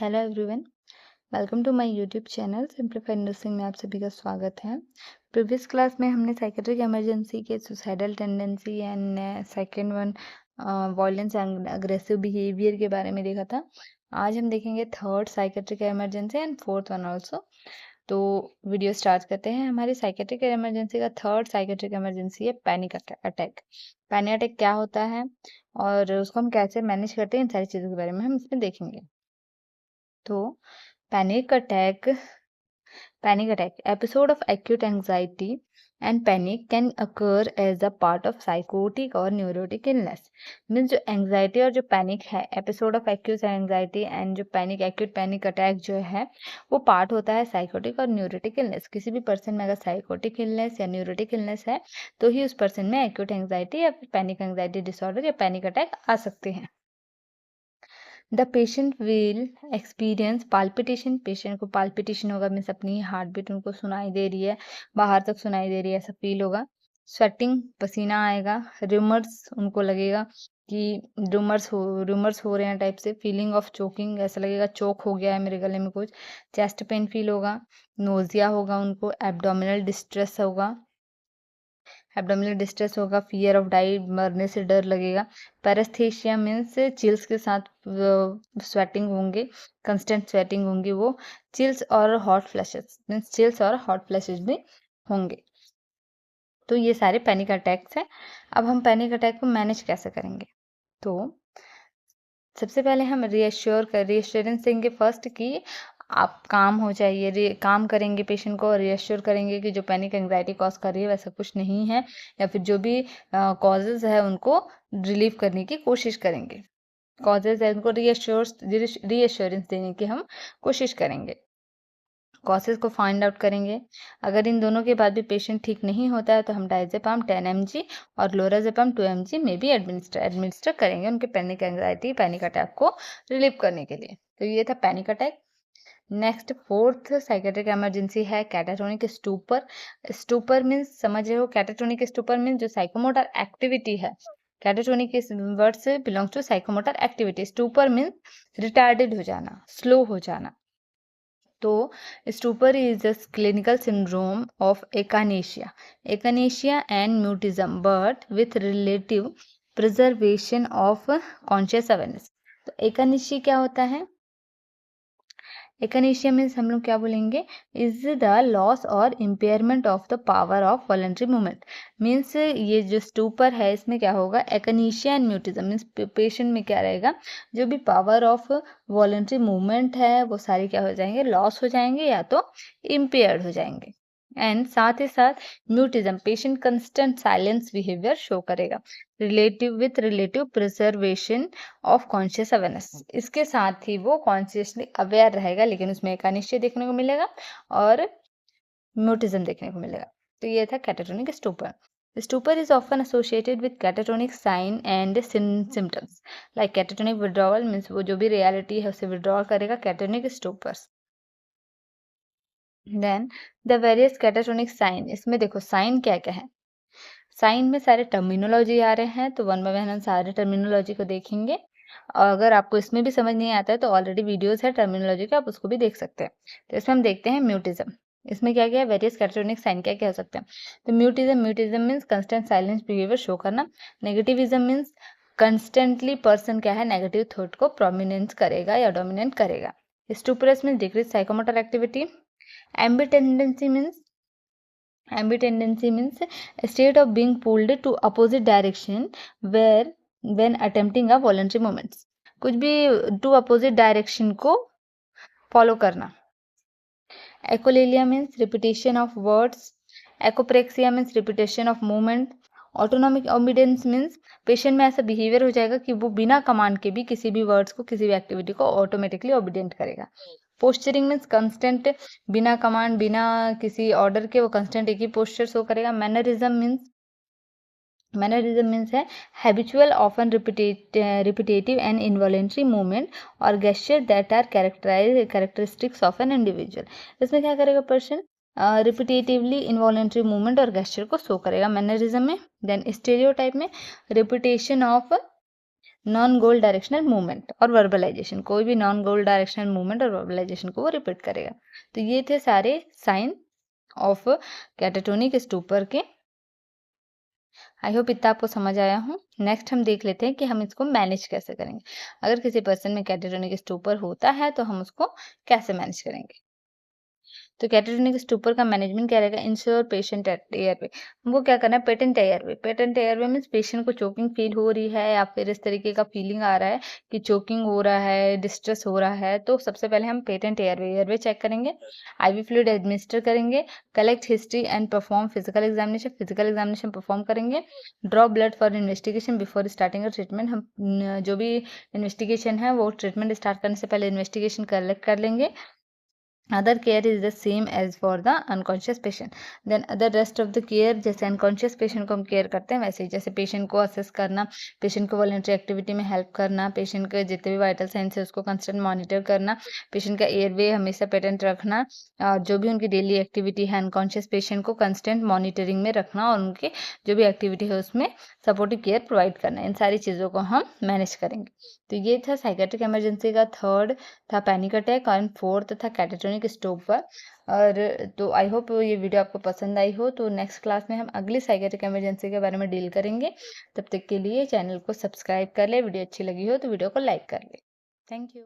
Hello everyone, welcome to my YouTube channel simplified nursing में आप सभी का स्वागत है। प्रीवियस क्लास में हमने साइकेट्रिक इमरजेंसी के suicidal tendency and second one violence and aggressive behaviour के बारे में देखा था। आज हम देखेंगे third psychiatric emergency and fourth one also. तो वीडियो स्टार्ट करते हैं। हमारी साइकेट्रिक इमरजेंसी का थर्ड साइकेट्रिक इमरजेंसी है पैनिक अटैक। पैनिक अटैक क्या होता है और उसको हम कैसे मैनेज करते हैं, इन सारी चीज़ों के बारे में हम इसमें देखेंगे। तो panic attack episode of acute anxiety and panic can occur as a part of psychotic or neurotic illness। Means जो एंग्जाइटी और जो पैनिक है, episode of acute anxiety and जो पैनिक एक्यूट पैनिक अटैक जो है वो पार्ट होता है साइकोटिक और न्यूरोटिक इलनेस। किसी भी पर्सन में अगर साइकोटिक इलनेस या न्यूरोटिक इलनेस है तो ही उस पर्सन में एक्यूट एंग्जाइटी या फिर पैनिक एंग्जाइटी डिसऑर्डर या पैनिक अटैक आ सकते हैं। The patient will experience palpitation. Patient को पाल्पिटेशन होगा, मीन्स अपनी हार्ट बीट उनको सुनाई दे रही है, बाहर तक सुनाई दे रही है, ऐसा फील होगा। स्वेटिंग, पसीना आएगा। रूमर्स, उनको लगेगा कि रूमर्स हो रहे हैं टाइप से। फीलिंग ऑफ चोकिंग, ऐसा लगेगा चोक हो गया है मेरे गले में कुछ। चेस्ट पेन फील होगा। नोजिया होगा उनको। एब्डोमिनल डिस्ट्रेस होगा। फियर ऑफ डाई, मरने से डर लगेगा। पैरेस्थेशिया मीन्स चिल्स के साथ स्वेटिंग होंगे, कंस्टेंट स्वेटिंग होंगी वो। चिल्स और हॉट फ्लैशेस मीन्स चिल्स और हॉट फ्लैशेस भी होंगे। तो ये सारे पैनिक अटैक्स हैं। अब हम पैनिक अटैक को मैनेज कैसे करेंगे? तो सबसे पहले हम रीएश्योरेंस देंगे फर्स्ट कि आप काम हो जाइए। काम करेंगे पेशेंट को और रीएश्योर करेंगे कि जो पैनिक एंग्जाइटी कॉज कर रही है वैसा कुछ नहीं है, या फिर जो भी कॉजेज है उनको रिलीव करने की कोशिश करेंगे। कॉजेज है उनको रीएश्योरेंस देने की हम कोशिश करेंगे। कॉजेज को फाइंड आउट करेंगे। अगर इन दोनों के बाद भी पेशेंट ठीक नहीं होता है तो हम डायजेपाम 10 mg और लोराजेपाम 2 mg में भी एडमिनिस्टर करेंगे उनके पैनिक एंग्जाइटी पैनिक अटैक को रिलीव करने के लिए। तो ये था panic attack. Next fourth psychiatric emergency है कैटाटोनिक स्टूपर। स्टूपर मीन्स समझ रहे हो, कैटाटोनिक स्टूपर मीन्स जो साइकोमोटर एक्टिविटी है। कैटाटोनिक इस वर्ड से belong to psychomotor activity. Stupor means retarded हो जाना, स्लो हो जाना। तो stupor is a clinical syndrome of akinesia and mutism but with relative preservation of conscious awareness. तो एकानेशिया क्या होता है? एकानेशिया मीन्स हम लोग क्या बोलेंगे, इज द लॉस और impairment of the power of voluntary movement. Means ये जो स्टूपर है इसमें क्या होगा, एकानेशिया एंड म्यूटिज्म मीन्स पेशेंट में क्या रहेगा, जो भी पावर ऑफ वॉलंटरी मूवमेंट है वो सारे क्या हो जाएंगे, लॉस हो जाएंगे या तो इम्पेयर्ड हो जाएंगे। एंड साथ ही साथ mutism, patient constant silence behaviour show करेगा relative preservation of conscious awareness. इसके साथ ही वो कॉन्शियसली अवेयर रहेगा, लेकिन उसमें एकानिश्चय देखने को मिलेगा और म्यूटिज्म देखने को मिलेगा। तो ये था catatonic stupor. Stupor is often associated with catatonic sign and symptoms like catatonic withdrawal means वो जो भी reality है उसे withdraw करेगा, catatonic stupors। Then the various catatonic sign. इसमें देखो साइन क्या क्या है, साइन में सारे टर्मिनोलॉजी आ रहे हैं, तो वन बाय वन हम सारे टर्मिनोलॉजी को देखेंगे। और अगर आपको इसमें भी समझ नहीं आता है तो ऑलरेडी वीडियोस है टर्मिनोलॉजी का, आप उसको भी देख सकते हैं। तो इसमें हम देखते हैं म्यूटिज्म। इसमें क्या क्या है, वेरियस कैटाटोनिक साइन क्या क्या हो सकते हैं। तो mutism means constant silence behaviour show करना। नेगेटिविज्म मीन्स कंस्टेंटली पर्सन क्या है, नेगेटिव थॉट को प्रोमिनेंस करेगा या डोमिनेट करेगा। Stuporous means decrease psychomotor activity. Ambitendency means a state of being pulled to opposite direction where when attempting a voluntary movements। कुछ भी to opposite direction को follow करना। Echolalia means repetition of words। Echopraxia means repetition of movement। Autonomic obedience means patient में ऐसा behaviour हो जाएगा कि वो बिना कमांड के भी किसी भी वर्ड्स को, किसी भी एक्टिविटी को ऑटोमेटिकली ओबीडियंट करेगा। पोस्चरिंग मीन्स कंस्टेंट, बिना कमांड बिना किसी ऑर्डर के वो कंस्टेंट एक ही पोस्चर शो करेगा। मैनरिज्म मीन्स है habitual often repetitive and involuntary movement और gesture that are characteristics of an individual. इसमें क्या करेगा पर्सन, रिपीटेटिवली इनवॉलेंट्री मूवमेंट और गेस्चर को शो करेगा मैनरिज्म में। देन स्टेरियोटाइप में repetition of non goal directional movement और वर्बलाइजेशन, कोई भी नॉन गोल डायरेक्शनल मूवमेंट और वर्बलाइजेशन को वो रिपीट करेगा। तो ये थे सारे साइन ऑफ कैटाटोनिक स्टूपर के। आई होप इतना आपको समझ आया हो। नेक्स्ट हम देख लेते हैं कि हम इसको मैनेज कैसे करेंगे। अगर किसी पर्सन में कैटाटोनिक स्टूपर होता है तो हम उसको कैसे मैनेज करेंगे। तो कैटाटोनिक स्टूपर का मैनेजमेंट क्या रहेगा, इंश्योर पेशेंट एट एयरवे। हमको क्या करना है, patent airway. Patent airway means patient को चोकिंग फील हो रही है या फिर इस तरीके का फीलिंग आ रहा है कि चोकिंग हो रहा है, डिस्ट्रेस हो रहा है, तो सबसे पहले हम पेटेंट एयरवे चेक करेंगे, आईवी फ्लूइड एडमिनिस्टर करेंगे, collect history and perform physical examination perform करेंगे, draw blood for investigation before starting treatment. हम जो भी इन्वेस्टिगेशन है वो ट्रीटमेंट स्टार्ट करने से पहले इन्वेस्टिगेशन कलेक्ट कर लेंगे। Other care is the same as for the unconscious patient. Then other rest of the care, जैसे अनकॉन्शियस पेशेंट को हम केयर करते हैं वैसे ही, जैसे पेशेंट को असेस करना, पेशेंट को वॉलंटरी एक्टिविटी में हेल्प करना, पेशेंट के जितने भी वाइटल साइंस है उसको कंस्टेंट मॉनिटर करना, पेशेंट का एयरवे हमेशा पेटेंट रखना, जो भी उनकी डेली एक्टिविटी है अनकॉन्शियस पेशेंट को कंस्टेंट मॉनिटरिंग में रखना और उनके जो भी एक्टिविटी है उसमें सपोर्टिव केयर प्रोवाइड करना, इन सारी चीज़ों को हम मैनेज करेंगे। तो ये था साइकेट्रिक इमरजेंसी का। थर्ड था पैनिक अटैक और फोर्थ था कैटाटोनिक स्टोपर। और तो आई होप ये वीडियो आपको पसंद आई हो। तो नेक्स्ट क्लास में हम अगली साइकेट्रिक इमरजेंसी के बारे में डील करेंगे। तब तक के लिए चैनल को सब्सक्राइब कर ले, वीडियो अच्छी लगी हो तो वीडियो को लाइक कर ले। Thank you.